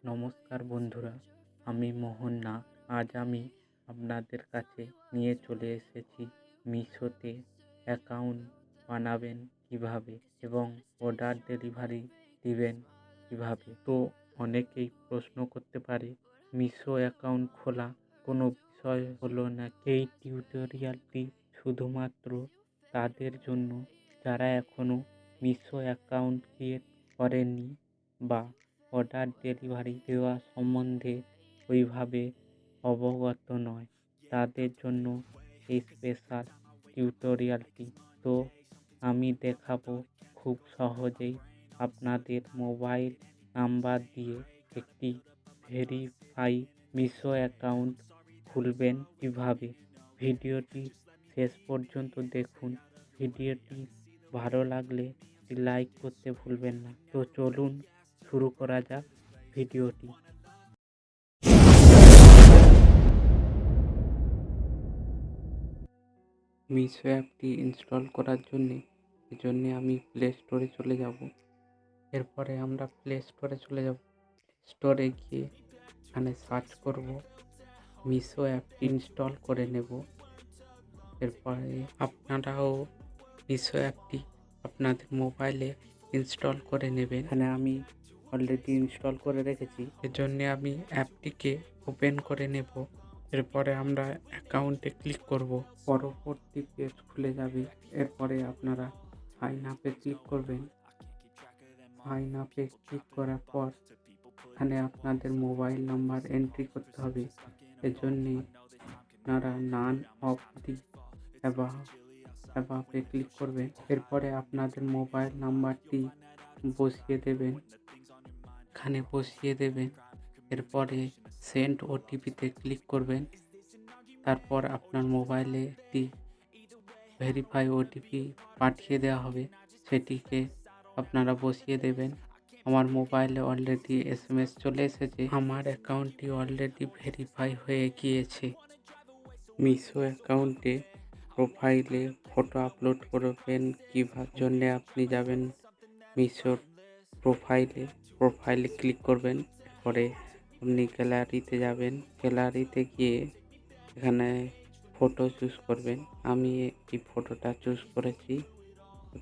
নমস্কার বন্ধুরা, আমি মোহন না। আজ আমি আপনাদের কাছে নিয়ে চলে এসেছি মিশোতে অ্যাকাউন্ট বানাবেন কিভাবে এবং অর্ডার ডেলিভারি দিবেন কিভাবে। তো অনেকেই প্রশ্ন করতে পারে, মিশো অ্যাকাউন্ট খোলা কোনো বিষয় হলো না। এই টিউটোরিয়ালটি শুধুমাত্র তাদের জন্য যারা এখনও মিশো অ্যাকাউন্ট ক্রিয়েট করেননি বা অর্ডার ডেলিভারি দেওয়া সম্বন্ধে ওইভাবে অবগত নয়, তাদের জন্য এই স্পেশাল টিউটোরিয়ালটি। তো আমি দেখাবো খুব সহজেই আপনাদের মোবাইল নাম্বার দিয়ে একটি ভেরিফাই মিশো অ্যাকাউন্ট খুলবেন কিভাবে। ভিডিওটি শেষ পর্যন্ত দেখুন। ভিডিওটি ভালো লাগলে লাইক করতে ভুলবেন না। তো চলুন শুরু করা যাক ভিডিওটি। মিশো অ্যাপটি ইনস্টল করার জন্য আমি প্লে স্টোরে চলে যাব। এরপরে আমরা প্লে স্টোরে চলে যাব। স্টোরে গিয়ে এখানে সার্চ করব, মিশো অ্যাপটি ইনস্টল করে নেব। এরপরে আপনারাও মিশো অ্যাপটি আপনাদের মোবাইলে ইনস্টল করে নেবেন। এখানে আমি অলরেডি ইনস্টল করে রেখেছি, এজন্য আমি অ্যাপটিকে ওপেন করে নেব। এরপরে আমরা অ্যাকাউন্টে ক্লিক করব, পরবর্তী পেজ খুলে যাবে। এরপরে আপনারা সাইন আপে ক্লিক করবেন। সাইন আপে ক্লিক করার পর এখানে আপনাদের মোবাইল নাম্বার এন্ট্রি করতে হবে। এজন্যে আপনারা নান অফ দি অ্যাবাভে ক্লিক করবেন। এরপরে আপনাদের মোবাইল নাম্বারটি বসিয়ে দেবেন, এখানে বসিয়ে দেবেন। এরপরে সেন্ড ওটিপিতে ক্লিক করবেন। তারপর আপনার মোবাইলে একটি ভেরিফাই ওটিপি পাঠিয়ে দেওয়া হবে, সেটিকে আপনারা বসিয়ে দেবেন। আমার মোবাইলে অলরেডি SMS চলে এসেছে, আমার অ্যাকাউন্টটি অলরেডি ভেরিফাই হয়ে গিয়েছে। মিশো অ্যাকাউন্টে প্রোফাইলে ফটো আপলোড করবেন কিভাবে জন্য আপনি যাবেন মিশোর প্রোফাইলে ক্লিক করবেন। এরপরে আপনি গ্যালারিতে যাবেন। গ্যালারিতে গিয়ে এখানে ফটো চুজ করবেন। আমি এই ফটোটা চুজ করেছি,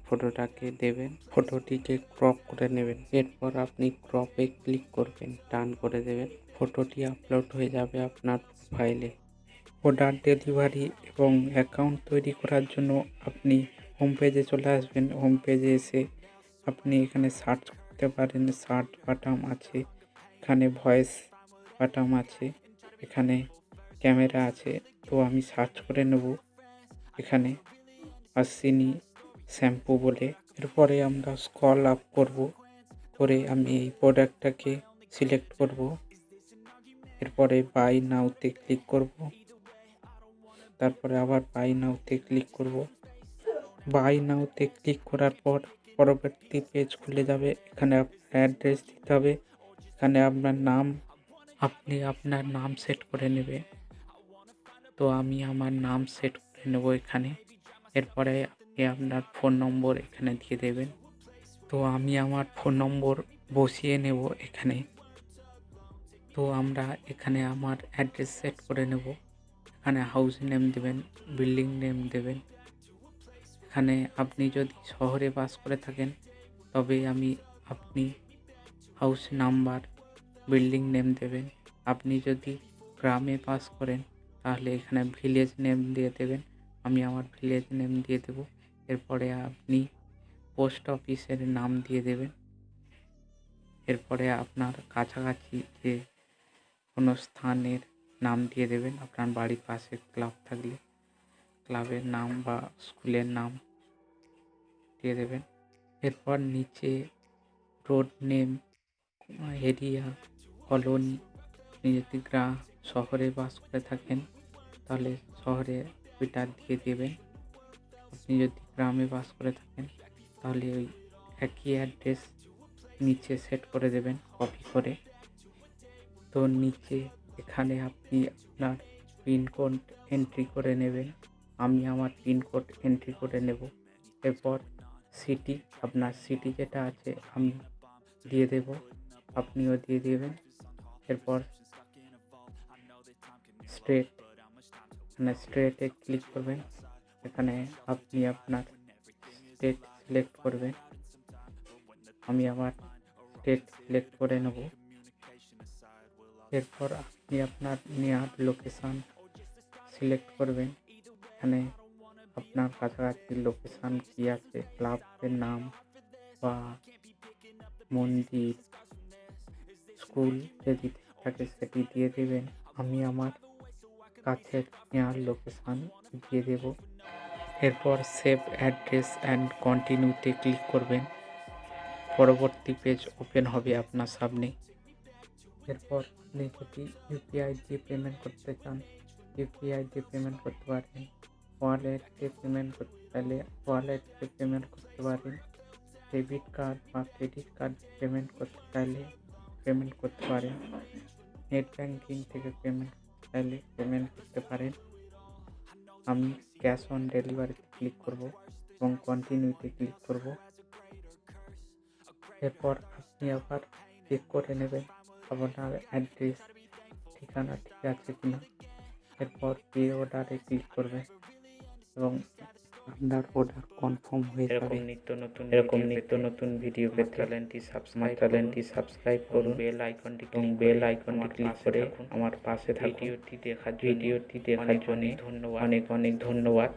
ফটোটাকে দেবেন, ফটোটিকে ক্রপ করে নেবেন। এরপর আপনি ক্রপে ক্লিক করবেন, টান করে দেবেন। ফটোটি আপলোড হয়ে যাবে আপনার প্রোফাইলে। অর্ডার ডেলিভারি এবং অ্যাকাউন্ট তৈরি করার জন্য আপনি হোম পেজে চলে আসবেন। হোম পেজে এসে আপনি এখানে সার্চ করতে পারেন, সার্চ বাটন আছে, এখানে ভয়েস বাটন আছে, এখানে ক্যামেরা আছে। তো আমি সার্চ করে নেব এখানে আসিনি শ্যাম্পু বলে। এরপরে আমরা স্ক্রল আপ করব, করে আমি এই প্রোডাক্টটাকে সিলেক্ট করব। এরপরে বাই নাওতে ক্লিক করব। তারপরে আবার বাই নাওতে ক্লিক করব। বাই নাওতে ক্লিক করার পর পরবর্তী পেজ খুলে যাবে। এখানে আপনার অ্যাড্রেস দিতে হবে, এখানে আপনি আপনার নাম সেট করে নেবে। তো আমি আমার নাম সেট করে নেব এখানে। এরপরে আপনি আপনার ফোন নম্বর এখানে দিয়ে দেবেন। তো আমি আমার ফোন নম্বর বসিয়ে নেব এখানে। তো আমরা এখানে আমার অ্যাড্রেস সেট করে নেব। এখানে হাউস নেম দেবেন, বিল্ডিং নেম দেবেন। এখানে আপনি যদি শহরে বাস করে থাকেন তবে আপনি হাউস নাম্বার, বিল্ডিং নেম দেবেন। আপনি যদি গ্রামে বাস করেন তাহলে এখানে ভিলেজ নেম দিয়ে দেবেন। আমি আমার ভিলেজ নেম দিয়ে দেব। এরপরে আপনি পোস্ট অফিসের নাম দিয়ে দেবেন। এরপরে আপনার কাছাকাছি যে কোনো স্থানের নাম দিয়ে দেবেন। আপনার বাড়ির পাশে ক্লাব থাকলে ক্লাবের নাম বা স্কুলের নাম দিয়ে দেবেন। এরপর নিচে রোড নেম, এরিয়া, কলোনি। আপনি যদি শহরে বাস করে থাকেন তাহলে শহরে ওইটা দিয়ে দেবেন। আপনি যদি গ্রামে বাস করে থাকেন তাহলে ওই একই অ্যাড্রেস নিচে সেট করে দেবেন কপি করে। তো নিচে এখানে আপনি আপনার পিনকোড এন্ট্রি করে নেবেন। আমি আমার পিনকোড এন্ট্রি করে নেব। এরপর সিটি, আপনার সিটি যেটা আছে আমি দিয়ে দেব, আপনিও দিয়ে দেবেন। এরপর স্ট্রেটে ক্লিক করবেন। এখানে আপনি আপনার স্টেট সিলেক্ট করবেন। আমি আমার স্টেট সিলেক্ট করে নেব। এরপর আপনি আপনার নিয়ার লোকেশান সিলেক্ট করবেন। এখানে আপনার কাছাকাছি লোকেশান কি আছে, ক্লাবের নাম বা মন্দির, স্কুল যদি থাকে সেটি দিয়ে দেবেন। আমি আমার কাছের নিয়ার লোকেশান দিয়ে দেব। এরপর সেভ অ্যাড্রেস অ্যান্ড কন্টিনিউতে ক্লিক করবেন। পরবর্তী পেজ ওপেন হবে আপনার সামনে। এরপর আপনি যদি ইউপিআই দিয়ে পেমেন্ট করতে চান, ইউপিআই দিয়ে পেমেন্ট করতে পারেন। ওয়ালেট দিয়ে পেমেন্ট করতে চাইলে ওয়ালেট দিয়ে পেমেন্ট করতে পারেন। ডেবিট কার্ড বা ক্রেডিট কার্ড পেমেন্ট করতে চাইলে পেমেন্ট করতে পারেন। নেট ব্যাঙ্কিং থেকে পেমেন্ট করতে চাইলে পেমেন্ট করতে পারেন। আমি ক্যাশ অন ডেলিভারিতে ক্লিক করব এবং কন্টিনিউতে ক্লিক করব। এরপর আপনি আবার চেক করে নেবেন আপনার অ্যাড্রেস ঠিকানা ঠিক আছে কিনা। এরপর পে অর্ডারে ক্লিক করবেন এবং আপনার অর্ডার কনফার্ম হয়ে যাবে। এরকম নিত্য নতুন ভিডিও পেতে চ্যানেলটি সাবস্ক্রাইব করুন। বেল আইকনটি ক্লিক করে আমার পাশে থাকুন। ভিডিওটি দেখার জন্য অনেক অনেক ধন্যবাদ।